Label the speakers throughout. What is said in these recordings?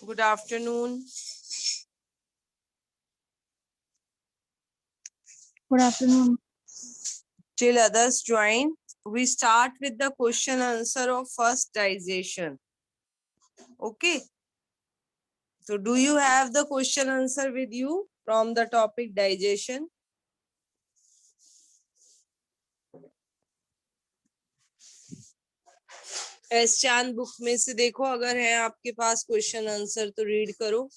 Speaker 1: Good afternoon.
Speaker 2: Good afternoon.
Speaker 1: Till others join, we start with the question answer of first digestion. Okay. So do you have the question answer with you from the topic digestion? S चांद book में से देखो, अगर है आपके पास question answer तो read करो.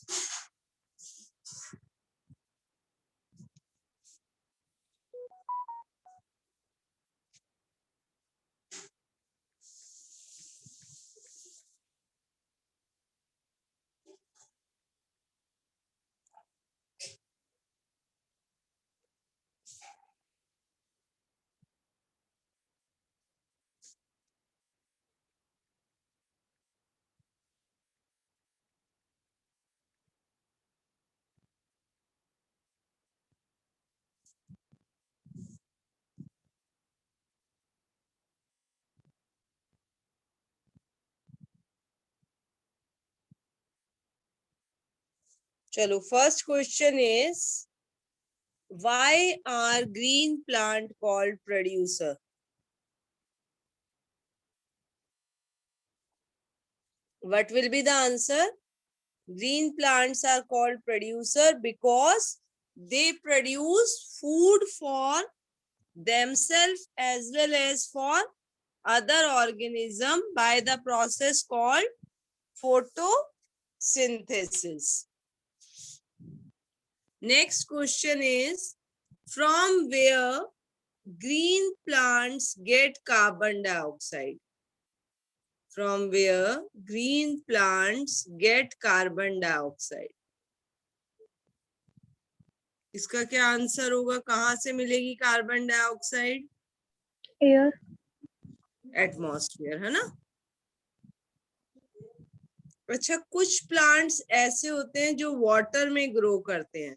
Speaker 1: चलो, first question is why are green plant called producer? What will be the answer? Green plants are called producer because they produce food for themselves as well as for other organism by the process called photosynthesis. Next question is, from where green plants get carbon dioxide? From where green plants get carbon dioxide? इसका क्या answer होगा? कहाँ से मिलेगी carbon dioxide?
Speaker 2: Air.
Speaker 1: Atmosphere, है ना. अच्छा, कुछ प्लांट्स ऐसे होते हैं जो वाटर में ग्रो करते हैं,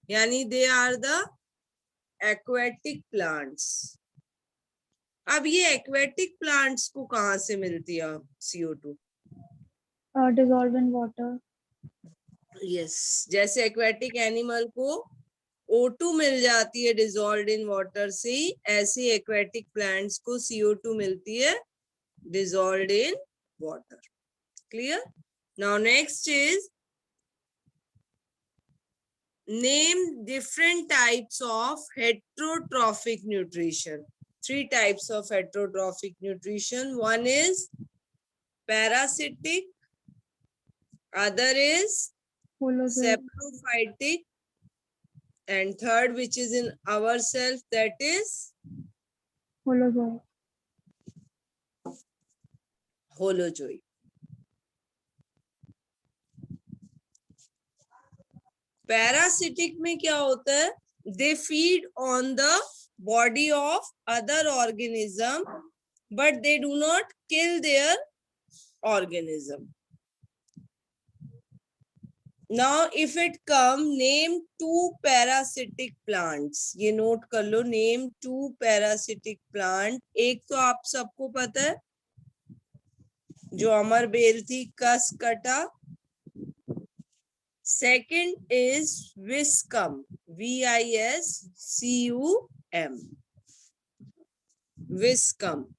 Speaker 1: यानी they are the aquatic plants. अब ये एक्वेटिक प्लांट्स को कहाँ से मिलती है CO2?
Speaker 2: Dissolved in water.
Speaker 1: Yes, जैसे एक्वेटिक एनिमल को O2 मिल जाती है डिजोल्व्ड इन वाटर से, ऐसे एक्वेटिक प्लांट्स को CO2 मिलती है dissolved in water. Clear? Now next is, name different types of heterotrophic nutrition. 3 types of heterotrophic nutrition. One is parasitic, other is
Speaker 2: Holozoic.
Speaker 1: saprophytic, and third, which is in ourself, that is
Speaker 2: Holozoic.
Speaker 1: holozoic. Parasitic में क्या होता है? They feed on the body of other organism, but they do not kill their organism. Now if it come, name 2 parasitic plants. ये note कर लो, name 2 parasitic plant. एक तो आप सबको पता है, जो अमर बेल थी, Cuscuta. Second is viscum, VISCUM, viscum.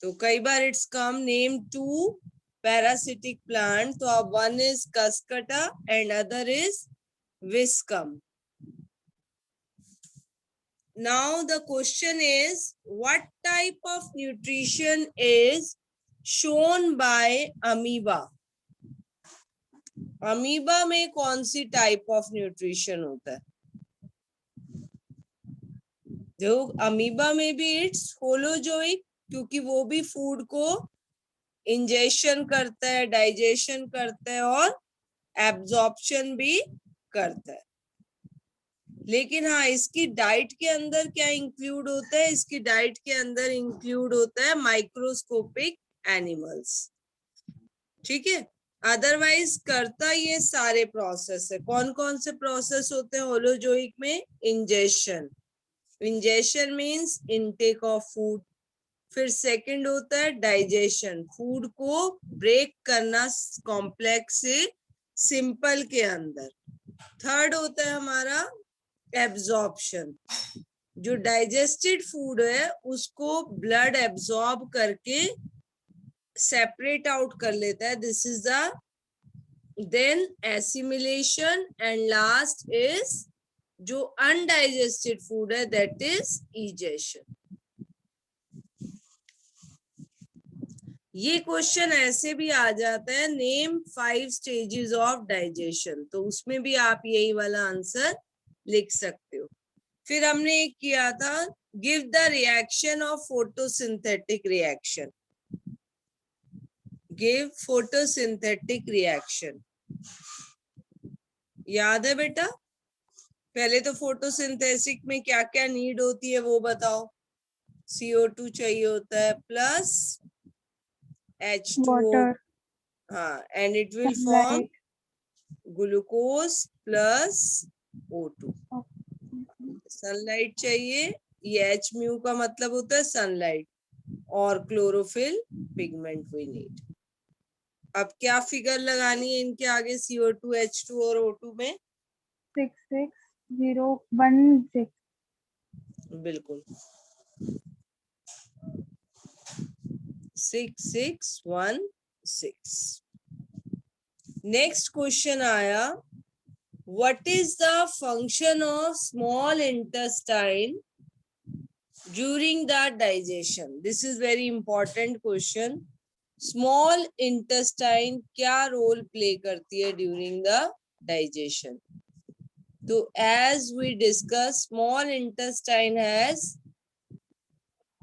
Speaker 1: तो कई बार it's come, name 2 parasitic plant. तो अब one is Cuscuta and other is viscum. Now the question is, what type of nutrition is shown by amoeba? Amoeba में कौन सी type of nutrition होता है? जो amoeba में भी इट्स होलोजोइक, क्योंकि वो भी फूड को इंजेशन करता है, डाइजेशन करता है और एब्जॉर्प्शन भी करता है. लेकिन हाँ, इसकी डाइट के अंदर क्या इंक्लूड होता है? इसकी डाइट के अंदर इंक्लूड होता है माइक्रोस्कोपिक एनिमल्स. ठीक है, अदरवाइज करता ये सारे प्रोसेस है. कौन कौन से प्रोसेस होते हैं होलोजोइक में? Ingestion. Ingestion means intake of food. फिर सेकंड होता है डाइजेशन, फूड को ब्रेक करना कॉम्प्लेक्स से सिंपल के अंदर। थर्ड होता है हमारा एब्जॉर्प्शन, जो डाइजेस्टेड फूड है उसको ब्लड एब्जॉर्ब करके सेपरेट आउट कर लेता है, this is the then assimilation, and last is जो अनडाइजेस्टेड फूड है दैट इज इजेशन। ये क्वेश्चन ऐसे भी आ जाता है, नेम 5 स्टेजेस ऑफ डाइजेशन, तो उसमें भी आप यही वाला आंसर लिख सकते हो। फिर हमने एक किया था, give the reaction of photosynthetic reaction, give photosynthetic reaction, याद है बेटा? पहले तो फोटोसिंथेसिस में क्या क्या नीड होती है वो बताओ। CO2 चाहिए होता है प्लस H2O,
Speaker 2: water,
Speaker 1: हाँ, and it will form
Speaker 2: sunlight.
Speaker 1: Glucose plus O2।
Speaker 2: Okay.
Speaker 1: Sunlight चाहिए, ये H म्यू का मतलब होता है सनलाइट, और क्लोरोफिल पिगमेंट वी नीड। अब क्या फिगर लगानी है इनके आगे CO2, H2 और O2 में?
Speaker 2: 66016.
Speaker 1: बिल्कुल 6616। नेक्स्ट क्वेश्चन आया, what is the function of small intestine during the digestion? This is very important question. Small intestine क्या रोल प्ले करती है ड्यूरिंग द डाइजेशन? तो as we discuss, small intestine has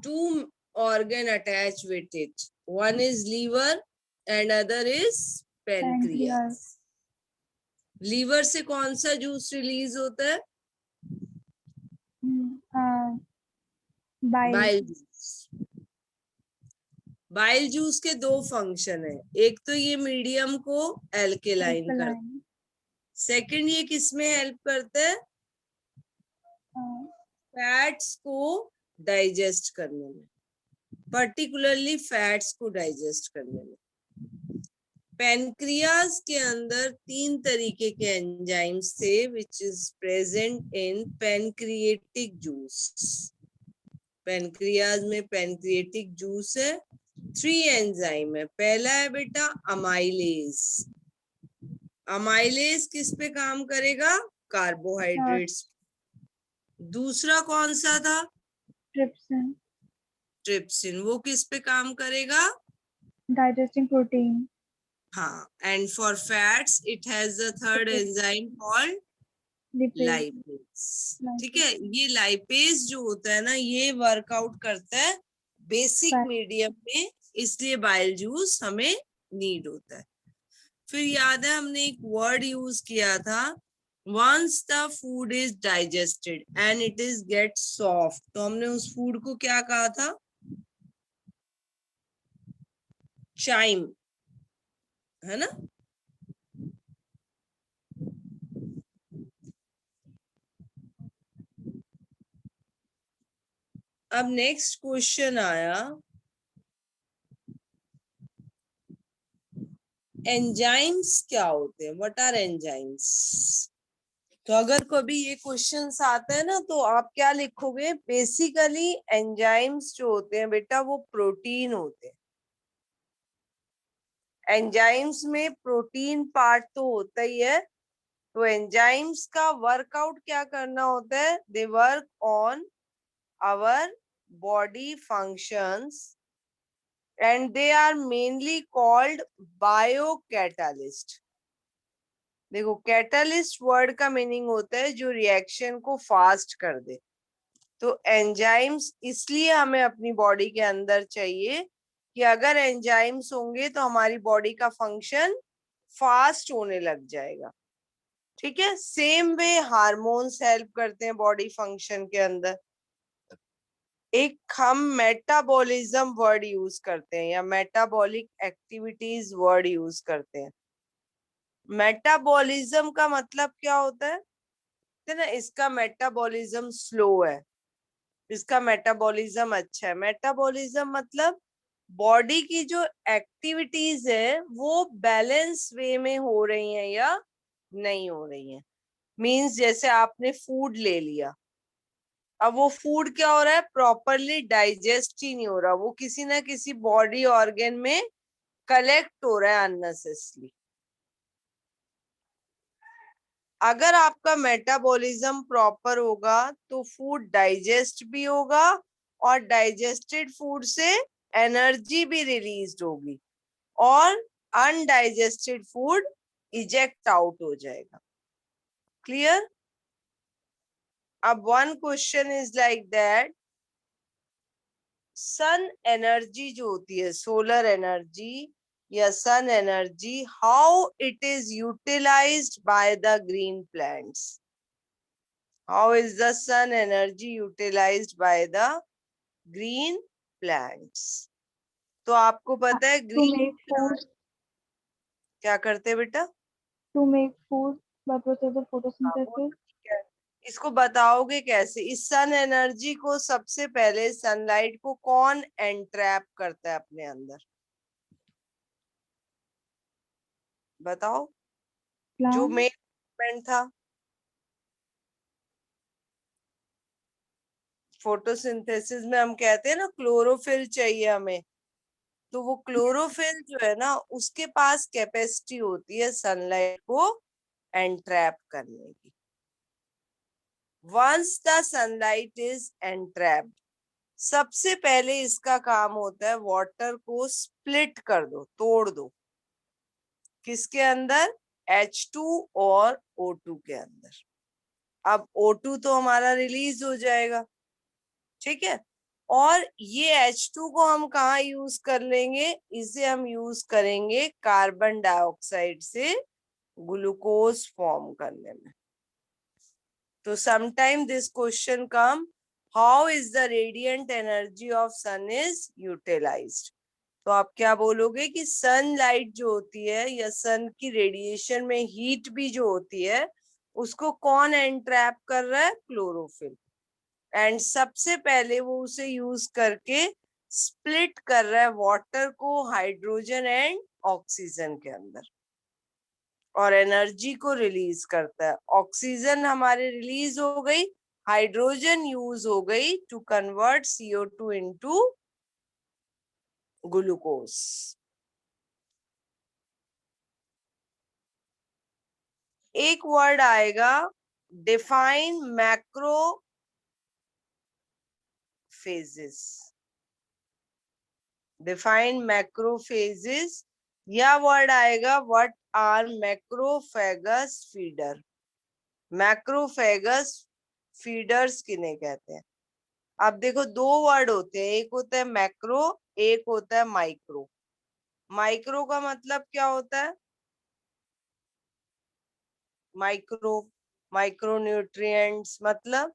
Speaker 1: 2 organ attached with it. One is liver and other is pancreas. Liver से कौन सा juice release होता है?
Speaker 2: Bile.
Speaker 1: Bile juice. Bile juice के 2 फंक्शन है, एक तो ये मीडियम को एल्केलाइन करता है,
Speaker 2: Alkaline.
Speaker 1: सेकंड ये किसमें हेल्प करता है? फैट्स को डाइजेस्ट करने में, पर्टिकुलरली फैट्स को डाइजेस्ट करने में। पैनक्रियाज के अंदर 3 तरीके के एंजाइम्स थे which is present in pancreatic juice. Pancreas में पैनक्रिएटिक जूस है, 3 एंजाइम है। पहला है बेटा अमाइलेज। अमाइलेज किस पे काम करेगा? कार्बोहाइड्रेट्स। दूसरा कौन सा था?
Speaker 2: Trypsin.
Speaker 1: ट्रिप्सिन, वो किस पे काम करेगा?
Speaker 2: Digesting protein.
Speaker 1: हाँ, and for fats it has the third enzyme called
Speaker 2: Lipase.
Speaker 1: Lipase. ठीक है, ये लाइपेज जो होता है ना, ये वर्कआउट करता है बेसिक
Speaker 2: Fat.
Speaker 1: मीडियम में, इसलिए बाइल जूस हमें नीड होता है। फिर याद है हमने एक वर्ड यूज किया था, once the food is digested and it is get soft, तो हमने उस फूड को क्या कहा था? चाइम, है ना? अब नेक्स्ट क्वेश्चन आया, एंजाइम्स क्या होते हैं? What are enzymes? तो अगर कभी ये क्वेश्चंस आता है ना, तो आप क्या लिखोगे? बेसिकली एंजाइम्स जो होते हैं बेटा वो प्रोटीन होते हैं। एंजाइम्स में प्रोटीन पार्ट तो होता ही है, तो एंजाइम्स का वर्कआउट क्या करना होता है? They work on our body functions and they are mainly called biocatalyst. देखो, कैटालिस्ट वर्ड का मीनिंग होता है जो रिएक्शन को फास्ट कर दे। तो एंजाइम्स इसलिए हमें अपनी बॉडी के अंदर चाहिए कि अगर एंजाइम्स होंगे तो हमारी बॉडी का फंक्शन फास्ट होने लग जाएगा। ठीक है, सेम वे हार्मोन्स हेल्प करते हैं बॉडी फंक्शन के अंदर। एक हम मेटाबॉलिज्म वर्ड यूज करते हैं या मेटाबॉलिक एक्टिविटीज वर्ड यूज करते हैं। मेटाबॉलिज्म का मतलब क्या होता है? ना इसका मेटाबॉलिज्म स्लो है, इसका मेटाबॉलिज्म अच्छा है। मेटाबॉलिज्म मतलब बॉडी की जो एक्टिविटीज है वो बैलेंस वे में हो रही हैं या नहीं हो रही हैं। मींस जैसे आपने फूड ले लिया, अब वो फूड क्या हो रहा है, प्रॉपरली डाइजेस्ट ही नहीं हो रहा, वो किसी ना किसी बॉडी ऑर्गन में कलेक्ट हो रहा है अननेसेसरी। अगर आपका मेटाबॉलिज्म प्रॉपर होगा तो फूड डाइजेस्ट भी होगा और डाइजेस्टेड फूड से एनर्जी भी रिलीज होगी और अनडाइजेस्टेड फूड इजेक्ट आउट हो जाएगा। क्लियर? अब one question is like that, sun energy जो होती है, सोलर एनर्जी या sun energy, how it is utilised by the green plants? How is the sun energy utilised by the green plants? तो आपको पता है
Speaker 2: to
Speaker 1: ग्रीन
Speaker 2: make food,
Speaker 1: क्या करते हैं बेटा?
Speaker 2: to make food by process of
Speaker 1: हाँ, वो
Speaker 2: photosynthesis.
Speaker 1: तो ठीक है। इसको बताओगे कैसे? इस सन एनर्जी को सबसे पहले सनलाइट को कौन एंट्रैप करता है अपने अंदर? बताओ। जो
Speaker 2: Plant,
Speaker 1: मेन मूवमेंट था फोटोसिंथेसिस में, हम कहते हैं ना क्लोरोफिल चाहिए हमें, तो वो क्लोरोफिल जो है ना उसके पास कैपेसिटी होती है सनलाइट को एंट्रैप करने की। Once the sunlight is entrapped, सबसे पहले इसका काम होता है वाटर को स्प्लिट कर दो, तोड़ दो। किसके अंदर? H2 और O2 के अंदर। अब O2 तो हमारा रिलीज हो जाएगा, ठीक है, और ये H2 को हम कहाँ यूज कर लेंगे? इसे हम यूज करेंगे कार्बन डाइऑक्साइड से ग्लूकोज फॉर्म करने में। तो sometime this question come, how is the radiant energy of sun is utilised? तो आप क्या बोलोगे कि सनलाइट जो होती है या सन की रेडिएशन में हीट भी जो होती है उसको कौन एंट्रैप कर रहा है? क्लोरोफिल। एंड सबसे पहले वो उसे यूज करके स्प्लिट कर रहा है वाटर को हाइड्रोजन एंड ऑक्सीजन के अंदर और एनर्जी को रिलीज करता है। ऑक्सीजन हमारे रिलीज हो गई, हाइड्रोजन यूज हो गई to convert CO2 into glucose. एक वर्ड आएगा, डिफाइन मैक्रोफेजेस। डिफाइन मैक्रोफेजेस, या वर्ड आएगा what are macrophagous feeder. Macrophagous feeders किन्हें कहते हैं? अब देखो दो वर्ड होते हैं, एक होता है मैक्रो, एक होता है माइक्रो। माइक्रो का मतलब क्या होता है? माइक्रो, माइक्रो न्यूट्रिएंट्स, मतलब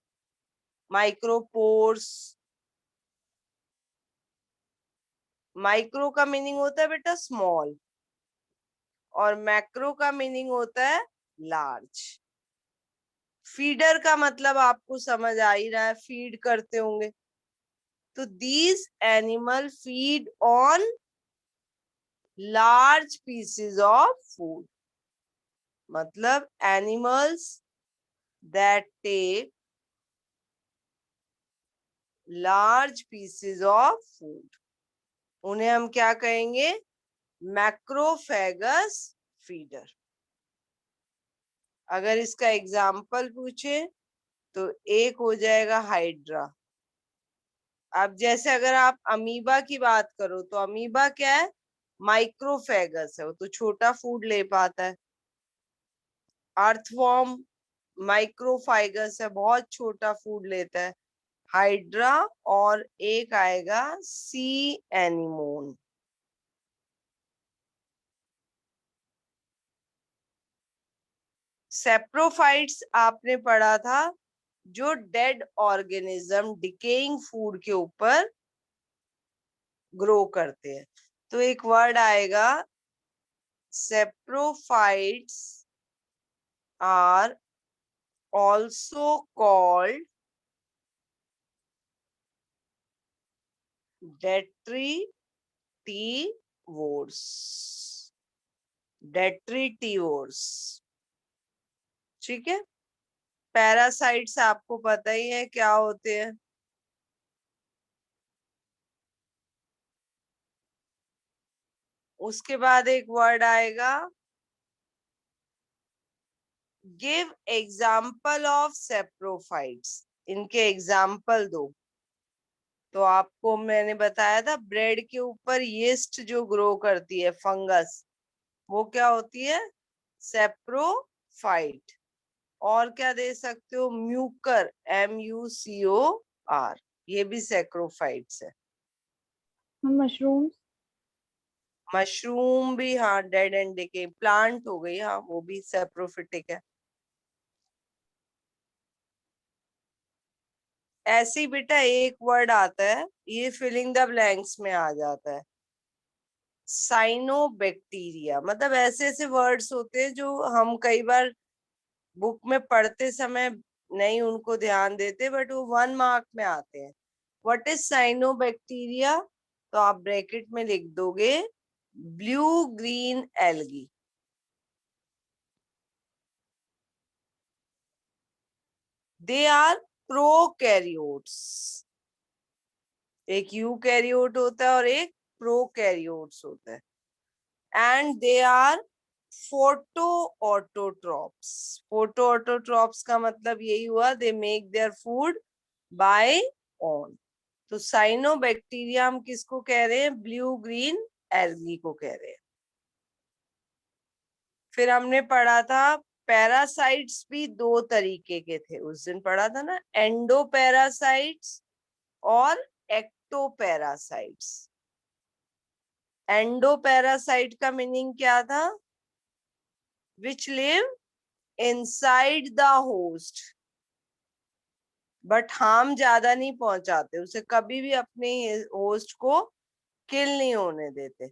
Speaker 1: माइक्रोपोर्स। माइक्रो का मीनिंग होता है बेटा स्मॉल और मैक्रो का मीनिंग होता है लार्ज। फीडर का मतलब आपको समझ आ ही रहा है, फीड करते होंगे। तो these animal feed on large pieces of food, मतलब animals that take large pieces of food, उन्हें हम क्या कहेंगे? Macrophagous feeder. अगर इसका एग्जाम्पल पूछे तो एक हो जाएगा हाइड्रा। अब जैसे अगर आप अमीबा की बात करो तो अमीबा क्या है? माइक्रोफेगस है, वो तो छोटा फूड ले पाता है। अर्थवॉर्म माइक्रोफाइगस है, बहुत छोटा फूड लेता है। हाइड्रा और एक आएगा सी एनिमोन। सेप्रोफाइट्स आपने पढ़ा था, जो डेड ऑर्गेनिज्म डिकेइंग फूड के ऊपर ग्रो करते हैं। तो एक वर्ड आएगा, सेप्रोफाइट्स आर also called डेट्रीटिवोर्स, डेट्रीटिवोर्स, ठीक है। पैरासाइट्स आपको पता ही है क्या होते हैं। उसके बाद एक वर्ड आएगा, गिव एग्जाम्पल ऑफ सेप्रोफाइट्स, इनके एग्जाम्पल दो। तो आपको मैंने बताया था ब्रेड के ऊपर यीस्ट जो ग्रो करती है, फंगस, वो क्या होती है, सेप्रोफाइट। और क्या दे सकते हो, म्यूकर, MUCOR, ये भी सेक्रोफाइट्स है।
Speaker 2: मशरूम्स।
Speaker 1: मशरूम भी, हाँ, डेड एंड डिके प्लांट हो गई, हाँ, वो भी सेप्रोफिटिक है। ऐसे ही बेटा एक वर्ड आता है, ये फिलिंग द ब्लैंक्स में आ जाता है, साइनोबैक्टीरिया। मतलब ऐसे ऐसे वर्ड्स होते हैं जो हम कई बार बुक में पढ़ते समय नहीं उनको ध्यान देते, बट वो 1 मार्क में आते हैं। What is cyanobacteria? तो आप ब्रैकेट में लिख दोगे blue green algae. They are prokaryotes, एक यूकैरियोट होता है और एक प्रोकैरियोट्स होता है। And they are photoautotrophs. Photoautotrophs का मतलब यही हुआ, they make their food by own. तो साइनोबैक्टीरिया हम किसको कह रहे हैं, ब्लू ग्रीन एल्गी को कह रहे हैं। फिर हमने पढ़ा था पैरासाइट्स भी 2 तरीके के थे, उस दिन पढ़ा था ना, एंडोपैरासाइट्स और एक्टोपैरासाइट्स। एंडोपैरासाइट का मीनिंग क्या था, which live inside the host, but harm ज्यादा नहीं पहुंचाते, उसे कभी भी अपने होस्ट को किल नहीं होने देते।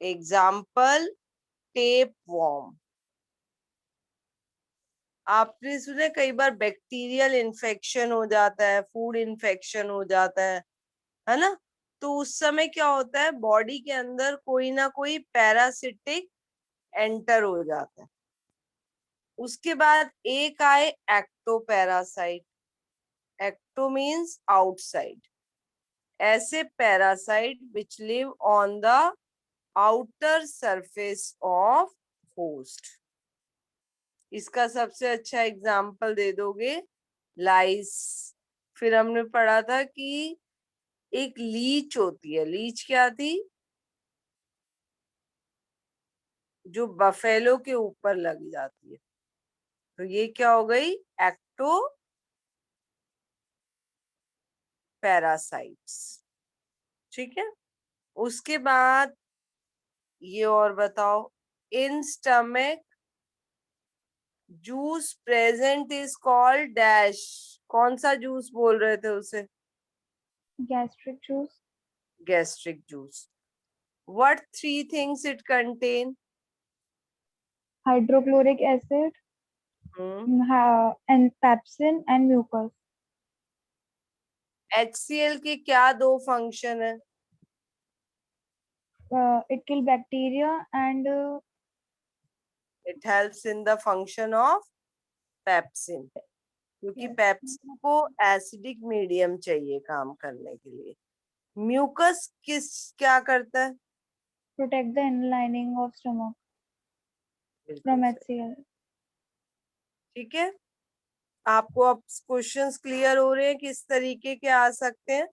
Speaker 1: Example, tape warm. आपने सुने कई बार बैक्टीरियल इन्फेक्शन हो जाता है, फूड इन्फेक्शन हो जाता है ना। तो उस समय क्या होता है, बॉडी के अंदर कोई ना कोई पैरासिटिक एंटर हो जाता है। उसके बाद एक आए एक्टोपैरासाइट। एक्टो मीन्स आउटसाइड, ऐसे parasite which live on the outer surface of host. इसका सबसे अच्छा एग्जाम्पल दे दोगे, लाइस। फिर हमने पढ़ा था कि एक लीच होती है, लीच क्या थी, जो बफेलो के ऊपर लग जाती है। तो ये क्या हो गई, एक्टो पैरासाइट्स, ठीक है। उसके बाद ये और बताओ, in stomach juice present is called dash. कौन सा जूस बोल रहे थे उसे,
Speaker 2: gastric juice.
Speaker 1: Gastric juice. What 3 things it contain?
Speaker 2: Hydrochloric acid and pepsin and mucus.
Speaker 1: HCl के क्या 2 फंक्शन है?
Speaker 2: It kill bacteria and
Speaker 1: it helps in the function of pepsin, क्योंकि
Speaker 2: yes,
Speaker 1: पेप्सिन को एसिडिक मीडियम चाहिए काम करने के लिए। म्यूकस किस क्या करता है?
Speaker 2: protect the inner lining of stomach
Speaker 1: बिल्कुल
Speaker 2: from
Speaker 1: सही,
Speaker 2: HCl.
Speaker 1: ठीक है। आपको अब क्वेश्चंस क्लियर हो रहे हैं किस तरीके के आ सकते हैं?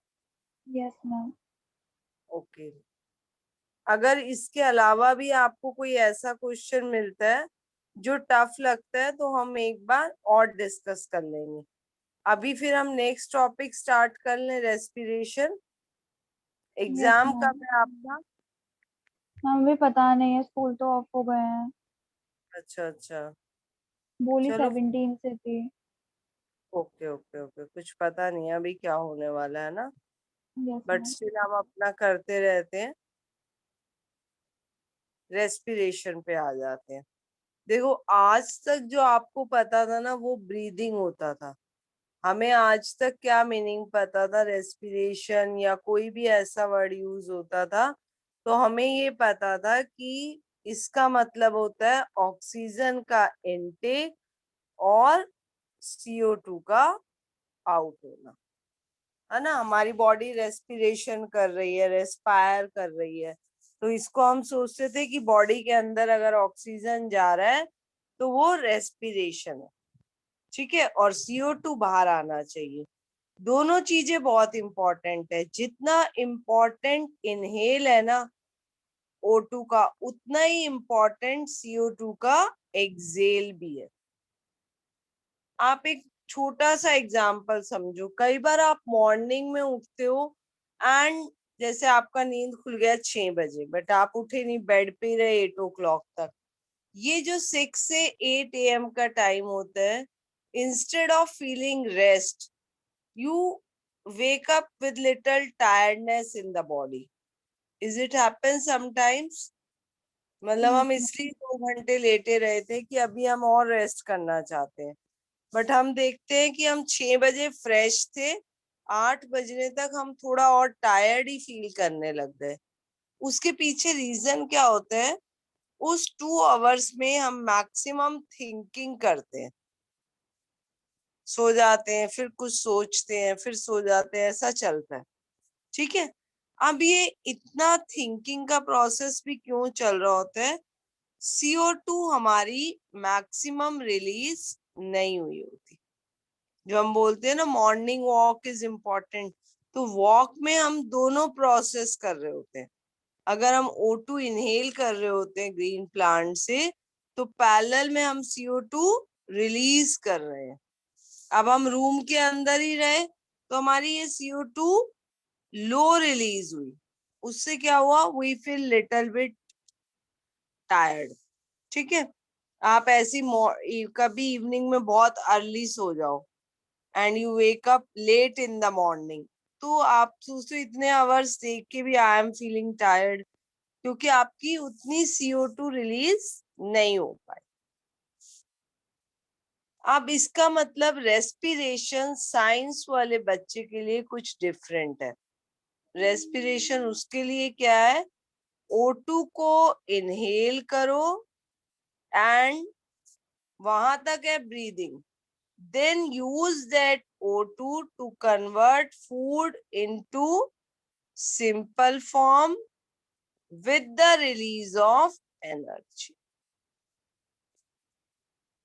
Speaker 2: Yes, ma'am.
Speaker 1: ओके। अगर इसके अलावा भी आपको कोई ऐसा क्वेश्चन मिलता है जो टफ लगता है, तो हम एक बार और डिस्कस कर लेंगे। अभी फिर हम नेक्स्ट टॉपिक स्टार्ट कर लें, रेस्पिरेशन।
Speaker 2: Yes,
Speaker 1: exam
Speaker 2: ma'am.
Speaker 1: कब है आपका?
Speaker 2: मैम भी पता नहीं है, स्कूल तो ऑफ हो गए हैं।
Speaker 1: अच्छा अच्छा,
Speaker 2: बोली
Speaker 1: चलो,
Speaker 2: 17 से थी।
Speaker 1: ओके ओके ओके, कुछ पता नहीं है अभी क्या होने वाला है ना,
Speaker 2: यस
Speaker 1: बट
Speaker 2: मैम।
Speaker 1: स्टिल हम अपना करते रहते हैं। रेस्पिरेशन पे आ जाते हैं। देखो आज तक जो आपको पता था ना, वो ब्रीदिंग होता था, हमें आज तक क्या मीनिंग पता था रेस्पिरेशन या कोई भी ऐसा वर्ड यूज होता था, तो हमें ये पता था कि इसका मतलब होता है ऑक्सीजन का इनटेक और CO2 का आउट होना, है ना। हमारी बॉडी रेस्पिरेशन कर रही है, रेस्पायर कर रही है, तो इसको हम सोचते थे कि बॉडी के अंदर अगर ऑक्सीजन जा रहा है तो वो रेस्पिरेशन है, ठीक है, और CO2 बाहर आना चाहिए। दोनों चीजें बहुत इंपॉर्टेंट है। जितना इम्पोर्टेंट इनहेल है ना O2 का, उतना ही इम्पोर्टेंट CO2 का एक्सेल भी है। आप एक छोटा सा एग्जाम्पल समझो। कई बार आप मॉर्निंग में उठते हो एंड जैसे आपका नींद खुल गया 6 बजे, बट आप उठे नहीं, बेड पे ही रहे 8 o'clock तक। ये जो 6 से 8 AM का टाइम होता है, instead of feeling rest, you wake up with little tiredness in the body. Is it happen sometimes? मतलब
Speaker 2: Yes,
Speaker 1: हम
Speaker 2: ma'am.
Speaker 1: इसलिए 2 घंटे लेटे रहे थे कि अभी हम और रेस्ट करना चाहते हैं, बट हम देखते हैं कि हम 6 बजे फ्रेश थे, 8 बजने तक हम थोड़ा और टायर्ड ही फील करने लग गए। उसके पीछे रीजन क्या होता है? उस 2 hours में हम मैक्सिमम थिंकिंग करते हैं, सो जाते हैं, फिर कुछ सोचते हैं, फिर सो जाते हैं, ऐसा चलता है, ठीक है। अब ये इतना थिंकिंग का प्रोसेस भी क्यों चल रहा होता है? CO2 हमारी मैक्सिमम रिलीज नहीं हुई होती। जो हम बोलते हैं ना मॉर्निंग वॉक इज इम्पोर्टेंट, तो वॉक में हम दोनों प्रोसेस कर रहे होते हैं। अगर हम O2 इनहेल कर रहे होते हैं ग्रीन प्लांट से, तो पैरेलल में हम CO2 रिलीज कर रहे हैं। अब हम रूम के अंदर ही रहे तो हमारी ये CO2 लो रिलीज हुई, उससे क्या हुआ? We feel little bit tired, ठीक है। आप ऐसी कभी इवनिंग में बहुत अर्ली सो जाओ and you wake up late in the morning, तो आप सोचते हो इतने आवर्स देख के भी आई एम फीलिंग टायर्ड, क्योंकि आपकी उतनी CO2 रिलीज नहीं हो पाई। अब इसका मतलब रेस्पिरेशन साइंस वाले बच्चे के लिए कुछ डिफरेंट है। रेस्पिरेशन उसके लिए क्या है? O2 को इनहेल करो एंड वहां तक है breathing, then use that O2 to convert food into simple form with the release of energy।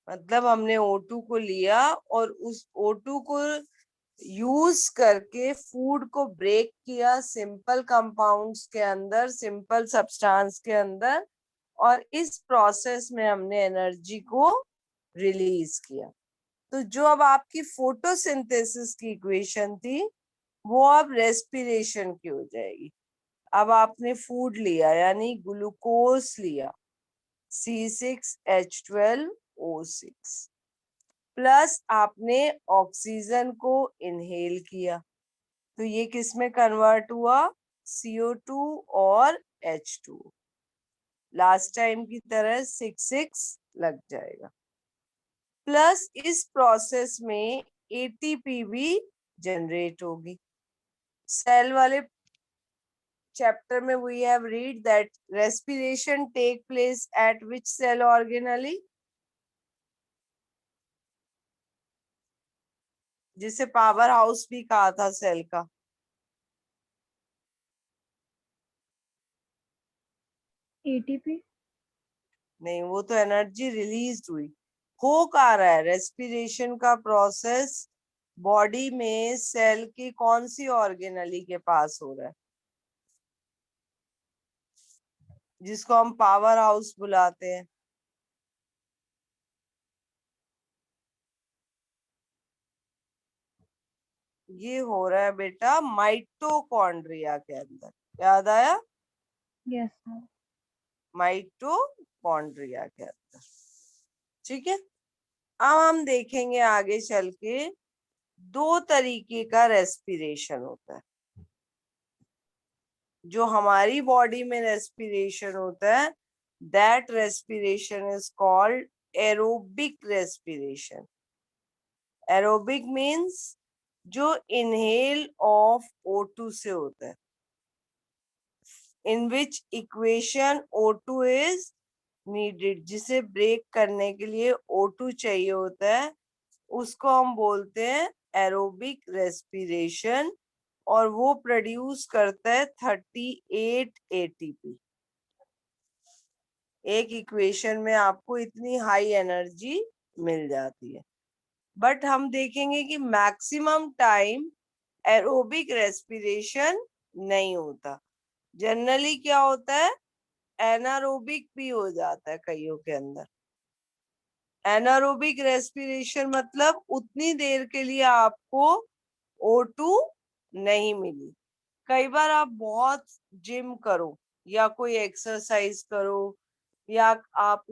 Speaker 1: मतलब हमने O2 को लिया और उस O2 को यूज करके फूड को ब्रेक किया सिंपल कंपाउंड्स के अंदर, सिंपल सब्सटेंस के अंदर, और इस प्रोसेस में हमने एनर्जी को रिलीज किया। तो जो अब आपकी फोटोसिंथेसिस की इक्वेशन थी, वो अब रेस्पिरेशन की हो जाएगी। अब आपने फूड लिया यानी ग्लूकोज लिया C6H12O6, प्लस आपने ऑक्सीजन को इनहेल किया, तो ये किस में कन्वर्ट हुआ? CO2 और H2। लास्ट टाइम की तरह 6 लग जाएगा, प्लस इस प्रोसेस में ATP भी जनरेट होगी। सेल वाले चैप्टर में we have read that respiration take place at which cell organelle, जिसे पावर हाउस भी कहा था सेल का।
Speaker 2: ATP.
Speaker 1: नहीं, वो तो एनर्जी रिलीज हुई। हो कहा रहा है रेस्पिरेशन का प्रोसेस बॉडी में सेल की कौन सी ऑर्गेनली के पास हो रहा है, जिसको हम पावर हाउस बुलाते हैं? ये हो रहा है बेटा माइटोकॉन्ड्रिया के अंदर। याद आया?
Speaker 2: Yes, ma'am.
Speaker 1: माइटोकॉन्ड्रिया के अंदर, ठीक है। अब हम देखेंगे आगे चल के 2 तरीके का रेस्पिरेशन होता है। जो हमारी बॉडी में रेस्पिरेशन होता है, that respiration is called aerobic respiration. Aerobic means जो इनहेल ऑफ O2 से होता है, in which equation O2 is needed, जिसे ब्रेक करने के लिए O2 चाहिए होता है, उसको हम बोलते हैं एरोबिक रेस्पिरेशन, और वो प्रोड्यूस करता है 38 ATP। एक इक्वेशन में आपको इतनी हाई एनर्जी मिल जाती है। बट हम देखेंगे कि मैक्सिमम टाइम एरोबिक रेस्पिरेशन नहीं होता, जनरली क्या होता है, एनारोबिक भी हो जाता है कईयों के अंदर। एनारोबिक रेस्पिरेशन मतलब उतनी देर के लिए आपको O2 नहीं मिली। कई बार आप बहुत जिम करो या कोई एक्सरसाइज करो या आप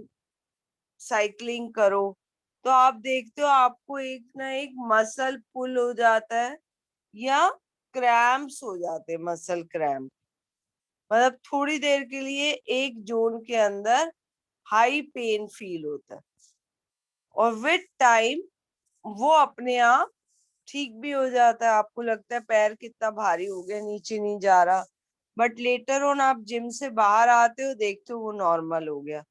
Speaker 1: साइकिलिंग करो, तो आप देखते हो आपको एक ना एक मसल पुल हो जाता है या क्रैम्प्स हो जाते हैं, मसल क्रैम्प, मतलब थोड़ी देर के लिए एक जोन के अंदर हाई पेन फील होता है, और विद टाइम वो अपने आप ठीक भी हो जाता है। आपको लगता है पैर कितना भारी हो गया, नीचे नहीं जा रहा, बट लेटर ऑन आप जिम से बाहर आते हो, देखते हो वो नॉर्मल हो गया।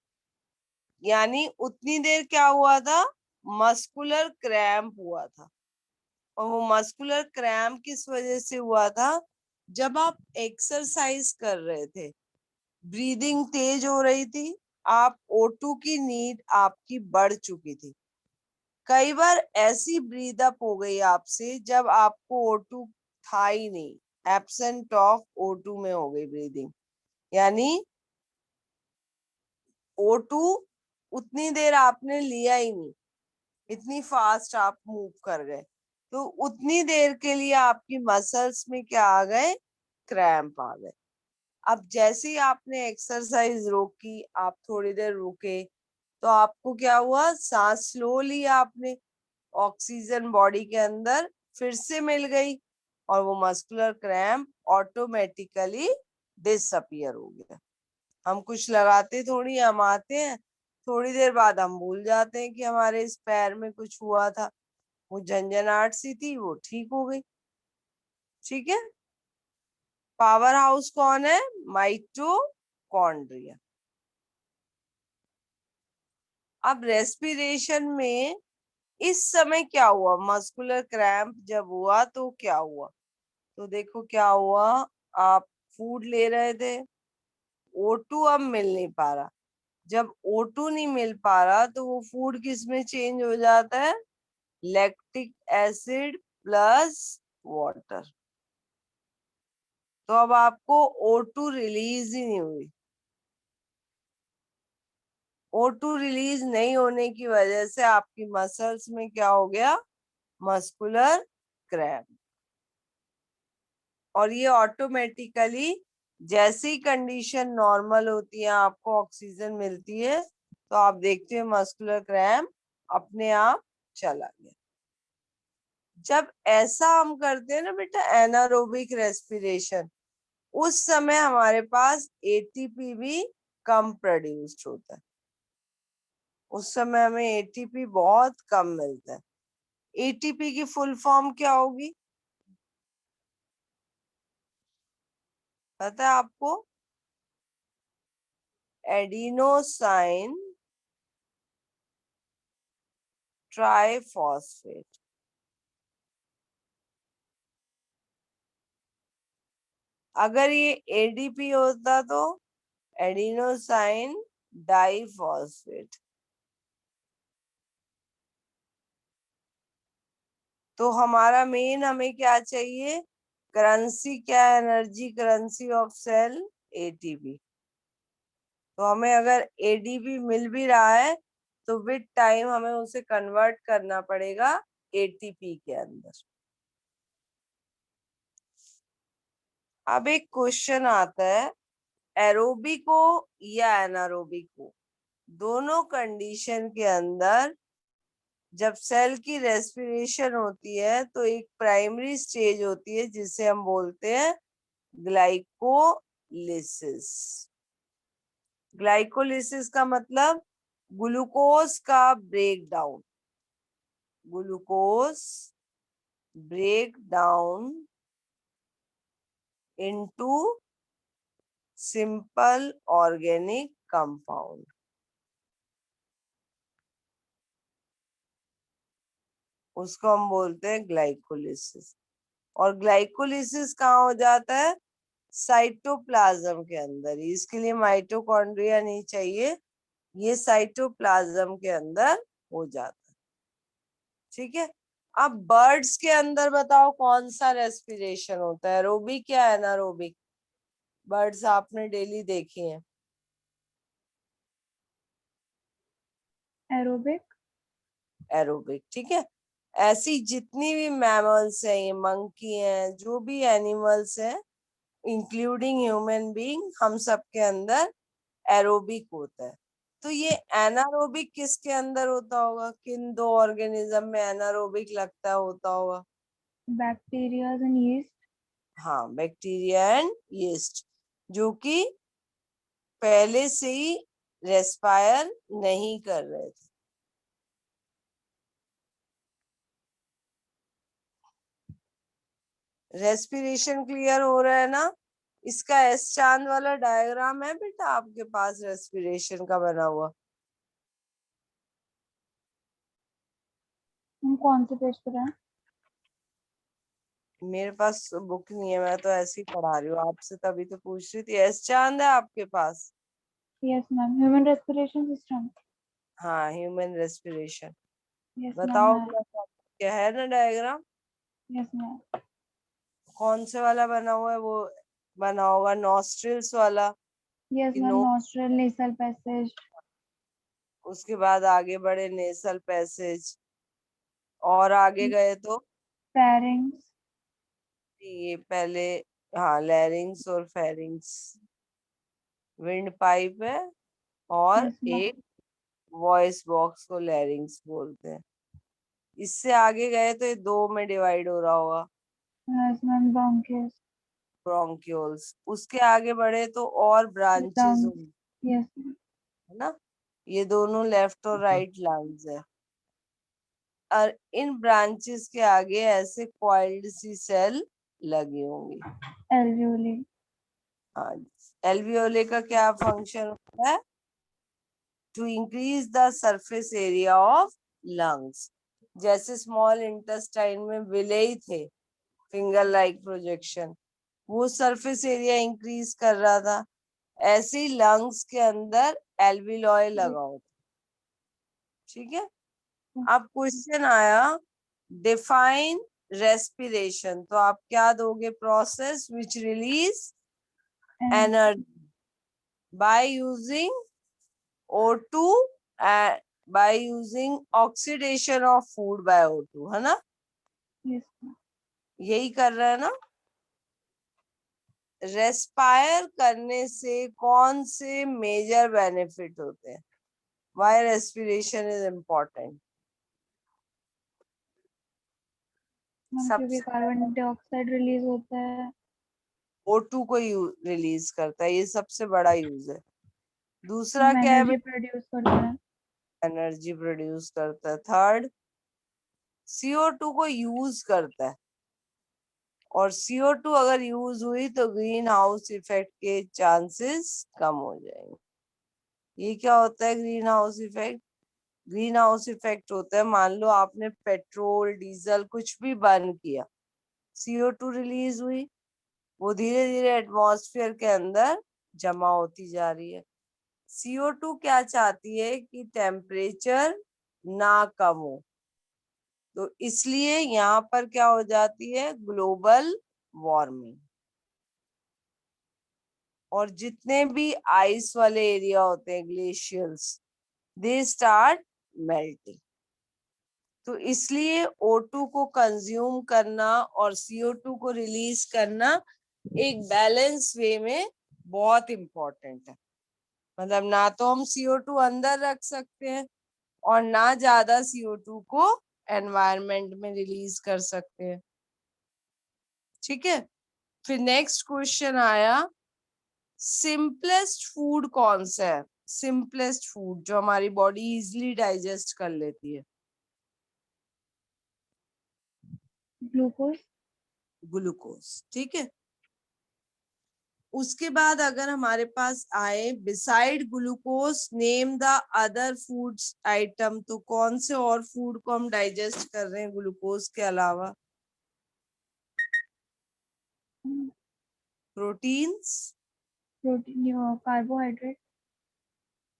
Speaker 1: यानी उतनी देर क्या हुआ था, मस्कुलर क्रैम्प हुआ था, और वो मस्कुलर क्रैम्प किस वजह से हुआ था, जब आप एक्सरसाइज कर रहे थे, ब्रीदिंग तेज हो रही थी, आप O2 की नीड आपकी बढ़ चुकी थी। कई बार ऐसी ब्रीद अप हो गई आपसे जब आपको O2 था ही नहीं, एब्सेंट ऑफ O2 में हो गई ब्रीदिंग, यानी O2 उतनी देर आपने लिया ही नहीं, इतनी फास्ट आप मूव कर गए, तो उतनी देर के लिए आपकी मसल्स में क्या आ गए, क्रैम्प आ गए। अब जैसे ही आपने एक्सरसाइज रोकी, आप थोड़ी देर रुके, तो आपको क्या हुआ, सांस स्लो लिया आपने, ऑक्सीजन बॉडी के अंदर फिर से मिल गई, और वो मस्कुलर क्रैम्प ऑटोमेटिकली डिसअपियर हो गया। हम कुछ लगाते थोड़ी, हम आते हैं, थोड़ी देर बाद हम भूल जाते हैं कि हमारे इस पैर में कुछ हुआ था, वो झंझनाहट सी थी, वो ठीक हो गई। ठीक है, पावर हाउस कौन है, माइटोकॉन्ड्रिया। अब रेस्पिरेशन में इस समय क्या हुआ, मस्कुलर क्रैम्प जब हुआ तो क्या हुआ, तो देखो क्या हुआ, आप फूड ले रहे थे, O2 अब मिल नहीं पा रहा, जब O2 नहीं मिल पा रहा तो वो फूड किस में चेंज हो जाता है, लैक्टिक एसिड प्लस वाटर, तो अब आपको O2 रिलीज ही नहीं हुई। O2 रिलीज नहीं होने की वजह से आपकी मसल्स में क्या हो गया, मस्कुलर क्रैम्प, और ये ऑटोमेटिकली जैसे ही कंडीशन नॉर्मल होती है, आपको ऑक्सीजन मिलती है, तो आप देखते हो मस्कुलर क्रैम्प अपने आप चला गया। जब ऐसा हम करते हैं ना बेटा, एनारोबिक रेस्पिरेशन, उस समय हमारे पास ATP भी कम प्रोड्यूस्ड होता है, उस समय हमें ATP बहुत कम मिलता है। ATP की फुल फॉर्म क्या होगी, पता है आपको, एडिनोसाइन ट्राइफॉस्फेट। अगर ये ADP होता तो एडिनोसाइन डाइफॉस्फेट। तो हमारा मेन हमें क्या चाहिए, करेंसी क्या, energy currency of cell ATP। तो हमें अगर ADP मिल भी रहा है तो विद टाइम हमें उसे कन्वर्ट करना पड़ेगा ATP के अंदर। अब एक क्वेश्चन आता है, एरोबिको या एनारोबिको, दोनों कंडीशन के अंदर जब सेल की रेस्पिरेशन होती है तो एक प्राइमरी स्टेज होती है जिसे हम बोलते हैं ग्लाइकोलिसिस। ग्लाइकोलिसिस का मतलब ग्लूकोज का break down. Glucose break down into simple organic compound. उसको हम बोलते हैं ग्लाइकोलिसिस। और ग्लाइकोलिसिस कहाँ हो जाता है? साइटोप्लाज्म के अंदर। इसके लिए माइटोकॉन्ड्रिया नहीं चाहिए, ये साइटोप्लाज्म के अंदर हो जाता है। ठीक है। अब बर्ड्स के अंदर बताओ कौन सा रेस्पिरेशन होता है, एरोबिक या एनारोबिक? बर्ड्स आपने डेली देखी हैं।
Speaker 2: एरोबिक।
Speaker 1: एरोबिक, ठीक है। ऐसी जितनी भी मैमल्स हैं, ये मंकी हैं, जो भी एनिमल्स हैं इंक्लूडिंग ह्यूमन बीइंग, हम सब के अंदर एरोबिक होता है। तो ये एनारोबिक किसके अंदर होता होगा? किन दो ऑर्गेनिज्म में एनारोबिक लगता होता होगा?
Speaker 2: Bacteria and yeast.
Speaker 1: हाँ, बैक्टीरिया एंड यीस्ट, जो कि पहले से ही रेस्पायर नहीं कर रहे थे। रेस्पिरेशन क्लियर हो रहा है ना? इसका एस चांद वाला डायग्राम है बेटा आपके पास रेस्पिरेशन का बना हुआ?
Speaker 2: हम कौन से पेज पर हैं?
Speaker 1: मेरे पास बुक नहीं है, मैं तो ऐसे ही पढ़ा रही हूँ आपसे, तभी तो पूछ रही थी। एस चांद है आपके पास?
Speaker 2: Yes ma'am, human respiration system.
Speaker 1: हाँ, ह्यूमन रेस्पिरेशन।
Speaker 2: यस मैम
Speaker 1: बताओ
Speaker 2: है।
Speaker 1: क्या है ना डायग्राम?
Speaker 2: Yes ma'am.
Speaker 1: कौन से वाला बना हुआ है? वो बना होगा नॉस्ट्रिल्स वाला
Speaker 2: यस
Speaker 1: कि
Speaker 2: ma'am,
Speaker 1: no?
Speaker 2: Nostril, nasal passage.
Speaker 1: उसके बाद आगे बढ़े नेसल पैसेज, और आगे गए तो
Speaker 2: फेरिंग्स।
Speaker 1: ये पहले, हाँ, लैरिंग्स और फेरिंग्स। विंड पाइप है, और
Speaker 2: यस मैम।
Speaker 1: एक वॉइस बॉक्स को लैरिंग्स बोलते हैं। इससे आगे गए तो ये दो में डिवाइड हो रहा होगा,
Speaker 2: यस मैम, ब्रोंकियस।
Speaker 1: ब्रोंक्यूल्स। उसके आगे बढ़े तो और ब्रांचेस
Speaker 2: लंग्स।
Speaker 1: होंगी,
Speaker 2: यस मैम।
Speaker 1: है ना? ये दोनों लेफ्ट और राइट लंग्स है। और इन ब्रांचेस के आगे ऐसे कॉइल्ड सी सेल लगी होंगी।
Speaker 2: एल्वियोली।
Speaker 1: हाँ, एल्वियोले का क्या फंक्शन होता है? To increase the surface area of lungs. जैसे स्मॉल इंटेस्टाइन में विलेई थे, फिंगर लाइक प्रोजेक्शन, वो सरफेस एरिया इंक्रीज कर रहा था, ऐसे ही लंग्स के अंदर एल्वियोले लगा होता। ठीक है। अब क्वेश्चन आया, डिफाइन रेस्पिरेशन, तो आप क्या दोगे? Process which release energy by using O2 and by using oxidation of food by O2, है ना?
Speaker 2: Yes ma'am.
Speaker 1: यही कर रहा है ना? रेस्पायर करने से कौन से मेजर बेनिफिट होते हैं? Why respiration is important?
Speaker 2: क्योंकि
Speaker 1: सबसे
Speaker 2: कार्बन डाइऑक्साइड रिलीज होता है।
Speaker 1: O2 को रिलीज करता है, ये सबसे बड़ा यूज है। दूसरा
Speaker 2: हम
Speaker 1: क्या है?
Speaker 2: एनर्जी प्रोड्यूस करते हैं।
Speaker 1: एनर्जी प्रोड्यूस करता है। थर्ड, CO2 को यूज करता है, और CO2 अगर यूज हुई तो ग्रीन हाउस इफेक्ट के चांसेस कम हो जाएंगे। ये क्या होता है green house effect? Green house effect होता है, मान लो आपने पेट्रोल डीजल कुछ भी बर्न किया, CO2 रिलीज हुई, वो धीरे धीरे एटमॉस्फेयर के अंदर जमा होती जा रही है। CO2 क्या चाहती है कि टेम्परेचर ना कम हो, तो इसलिए यहाँ पर क्या हो जाती है? Global warming. और जितने भी आइस वाले एरिया होते हैं, ग्लेशियर्स, दे स्टार्ट मेल्टिंग। तो इसलिए O2 को कंज्यूम करना और CO2 को रिलीज करना एक बैलेंस वे में बहुत इंपॉर्टेंट है। मतलब ना तो हम CO2 अंदर रख सकते हैं, और ना ज्यादा CO2 को एनवायरनमेंट में रिलीज कर सकते हैं। ठीक है। फिर नेक्स्ट क्वेश्चन आया, सिंपलेस्ट फूड कौन सा है? सिंपलेस्ट फूड जो हमारी बॉडी इजीली डाइजेस्ट कर लेती है।
Speaker 2: ग्लूकोज।
Speaker 1: ग्लूकोज, ठीक है। उसके बाद अगर हमारे पास आए beside glucose name the other foods item, तो कौन से और फूड को हम डाइजेस्ट कर रहे हैं ग्लूकोज के अलावा? Proteins,
Speaker 2: protein, carbohydrate.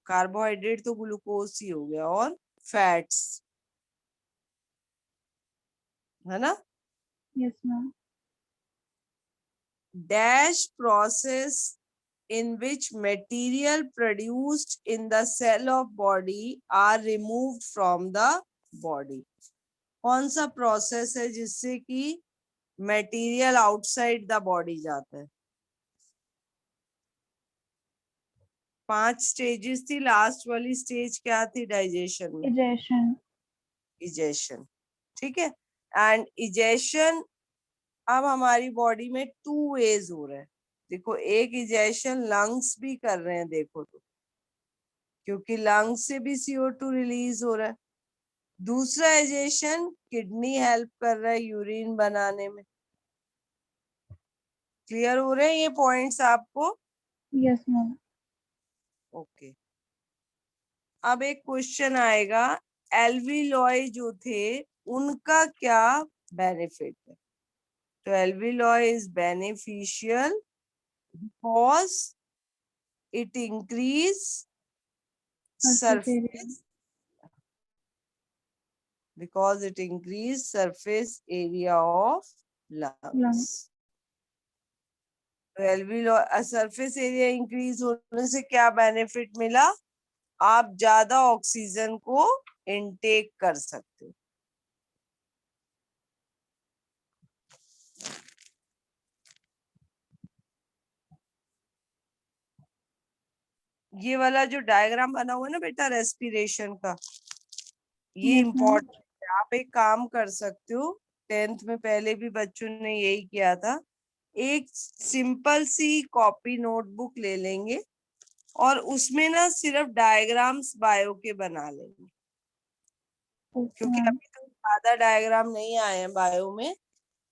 Speaker 1: कार्बोहाइड्रेट तो ग्लूकोज ही हो गया, और फैट्स, है ना।
Speaker 2: Yes ma'am.
Speaker 1: Dash process in which material produced in the cell of body are removed from the body। कौन सा प्रोसेस है जिससे कि मटेरियल आउटसाइड द बॉडी जाता है? 5 स्टेजेस थी, लास्ट वाली स्टेज क्या थी डाइजेशन में?
Speaker 2: इजेशन।
Speaker 1: इजेशन, ठीक है। एंड इजेशन अब हमारी बॉडी में 2 वेज हो रहा है। देखो, एक इजेशन लंग्स भी कर रहे हैं, देखो तो, क्योंकि लंग्स से भी CO2 रिलीज हो रहा है। दूसरा इजेशन किडनी हेल्प कर रहा है यूरिन बनाने में। क्लियर हो रहे हैं ये पॉइंट्स आपको?
Speaker 2: Yes ma'am.
Speaker 1: ओके। अब एक क्वेश्चन आएगा, एल्विलॉय जो थे उनका क्या बेनिफिट है? तो एल्विलॉय is beneficial because it increase
Speaker 2: surface area.
Speaker 1: surface because it increase surface area of lungs।
Speaker 2: Lung.
Speaker 1: Alveolar surface area increase होने से क्या बेनिफिट मिला? आप ज्यादा ऑक्सीजन को इनटेक कर सकते हो। ये वाला जो डायग्राम बना हुआ है ना बेटा रेस्पिरेशन का, ये
Speaker 2: यस मैम।
Speaker 1: इम्पोर्टेंट है। आप एक काम कर सकते हो, 10th में पहले भी बच्चों ने यही किया था। एक सिंपल सी कॉपी नोटबुक ले लेंगे और उसमें ना सिर्फ डायग्राम्स बायो के बना लेंगे,
Speaker 2: ओके
Speaker 1: क्योंकि
Speaker 2: मैम।
Speaker 1: अभी तो ज्यादा डायग्राम नहीं आए हैं बायो में।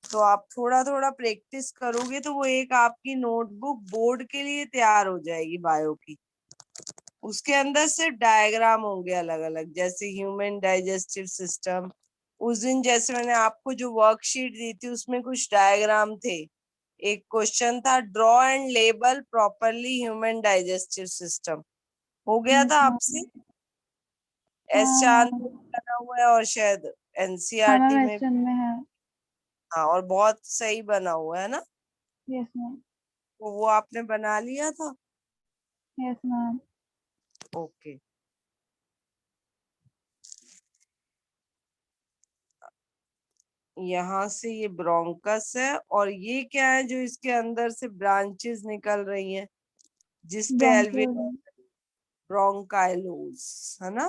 Speaker 1: तो आप थोड़ा थोड़ा प्रैक्टिस करोगे तो वो एक आपकी नोटबुक बोर्ड के लिए तैयार हो जाएगी बायो की। उसके अंदर सिर्फ डायग्राम होंगे अलग अलग, जैसे ह्यूमन डाइजेस्टिव सिस्टम। उस दिन जैसे मैंने आपको जो वर्कशीट दी थी उसमें कुछ डायग्राम थे। एक क्वेश्चन था, draw and label properly human digestive system. हो गया
Speaker 2: यस
Speaker 1: था आपसे?
Speaker 2: मैम।
Speaker 1: एस
Speaker 2: हाँ
Speaker 1: चांद बना हुआ है और शायद
Speaker 2: हाँ मैम,
Speaker 1: एनसीईआरटी में।
Speaker 2: वेस्टर्न में है।
Speaker 1: हाँ, और बहुत सही बना हुआ है ना।
Speaker 2: Yes ma'am.
Speaker 1: तो वो आपने बना लिया था?
Speaker 2: Yes ma'am.
Speaker 1: ओके। यहाँ से ये ब्रोंकस है, और ये क्या है जो इसके अंदर से ब्रांचेस निकल रही हैं जिसपे
Speaker 2: ब्रोंकियोल।
Speaker 1: एल्वियोलर ब्रोंकाइलोस है ना।